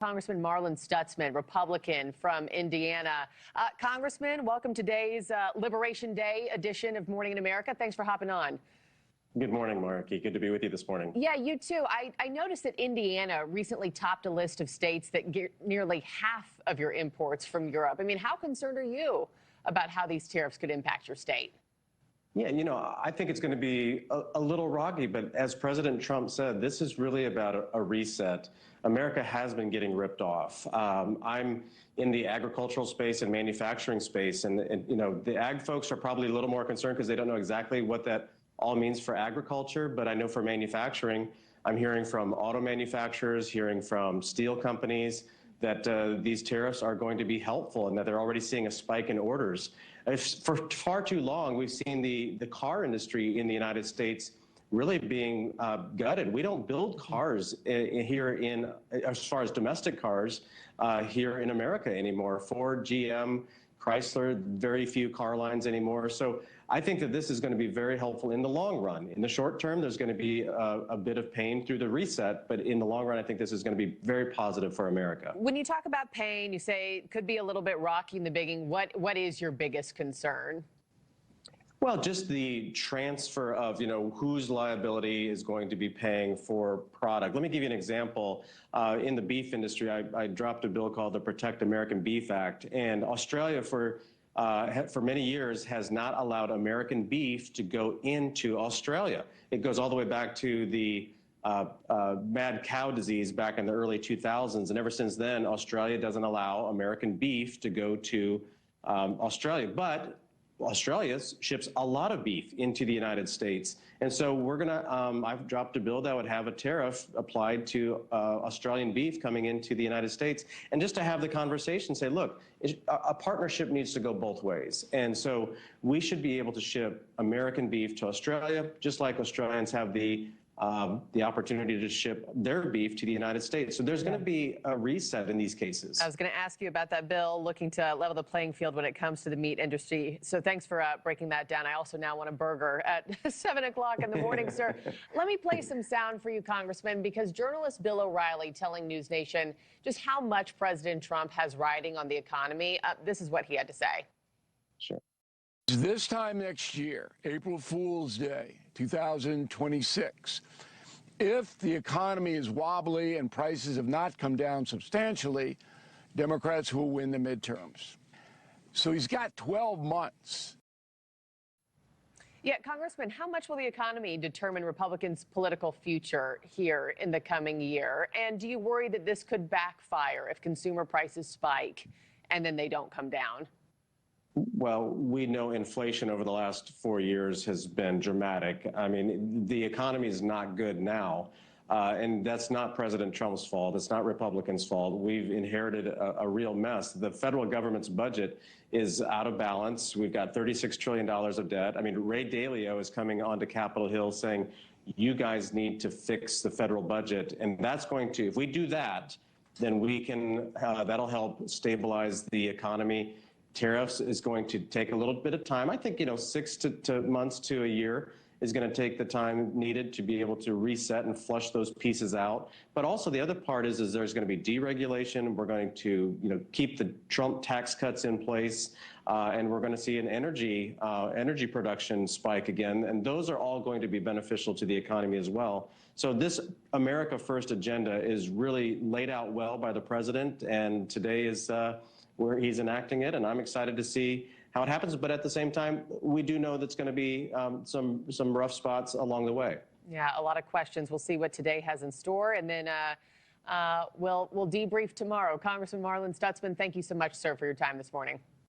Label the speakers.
Speaker 1: Congressman Marlin Stutzman, Republican from Indiana. Congressman, welcome to today's Liberation Day edition of Morning in America. Thanks for hopping on.
Speaker 2: Good morning, Marky. Good to be with you this morning.
Speaker 1: Yeah, you too. I noticed that Indiana recently topped a list of states that get nearly half of your imports from Europe. I mean, how concerned are you about how these tariffs could impact your state?
Speaker 2: Yeah, I think it's going to be a little rocky, but as President Trump said, this is really about a reset. America has been getting ripped off. I'm in the agricultural space and manufacturing space, and the ag folks are probably a little more concerned because they don't know exactly what that all means for agriculture, but I know for manufacturing, I'm hearing from auto manufacturers, hearing from steel companies, that these tariffs are going to be helpful and that they're already seeing a spike in orders. For far too long, we've seen the car industry in the United States really being gutted. We don't build cars here as far as domestic cars here in America anymore. Ford, GM, Chrysler, very few car lines anymore. So I think that this is going to be very helpful in the long run. In the short term, there's going to be a bit of pain through the reset, but in the long run, I think this is going to be very positive for America.
Speaker 1: When you talk about pain, you say it could be a little bit rocky in the beginning. What is your biggest concern?
Speaker 2: Well, just the transfer of, whose liability is going to be paying for product. Let me give you an example. In the beef industry, I dropped a bill called the Protect American Beef Act, and Australia for many years has not allowed American beef to go into Australia. It goes all the way back to the mad cow disease back in the early 2000s, and ever since then, Australia doesn't allow American beef to go to Australia. But Australia ships a lot of beef into the United States. And so we're going to, I've dropped a bill that would have a tariff applied to Australian beef coming into the United States. And just to have the conversation, say, look, a partnership needs to go both ways. And so we should be able to ship American beef to Australia, just like Australians have the opportunity to ship their beef to the United States. So there's going to be a reset in these cases.
Speaker 1: I was going to ask you about that bill, looking to level the playing field when it comes to the meat industry. So thanks for breaking that down. I also now want a burger at 7 o'clock in the morning, sir. Let me play some sound for you, Congressman, because journalist Bill O'Reilly telling NewsNation just how much President Trump has riding on the economy. This is what he had to say.
Speaker 2: Sure.
Speaker 3: This time next year, April Fool's Day, 2026, if the economy is wobbly and prices have not come down substantially, Democrats will win the midterms. So he's got 12 months.
Speaker 1: Yeah, Congressman, how much will the economy determine Republicans' political future here in the coming year? And do you worry that this could backfire if consumer prices spike and then they don't come down?
Speaker 2: Well, we know inflation over the last 4 years has been dramatic. I mean, the economy is not good now, and that's not President Trump's fault. It's not Republicans' fault. We've inherited a real mess. The federal government's budget is out of balance. We've got $36 trillion of debt. I mean, Ray Dalio is coming onto Capitol Hill saying, you guys need to fix the federal budget, and that's going to, if we do that, then we can, that'll help stabilize the economy. Tariffs is going to take a little bit of time. I think, 6 months to a year is going to take the time needed to be able to reset and flush those pieces out. But also the other part is there's going to be deregulation. We're going to, keep the Trump tax cuts in place, and we're going to see an energy production spike again. And those are all going to be beneficial to the economy as well. So this America First agenda is really laid out well by the president, and today is where he's enacting it, and I'm excited to see how it happens. But at the same time, we do know that's going to be some rough spots along the way.
Speaker 1: Yeah, a lot of questions. We'll see what today has in store, and then we'll debrief tomorrow. Congressman Marlin Stutzman, thank you so much, sir, for your time this morning.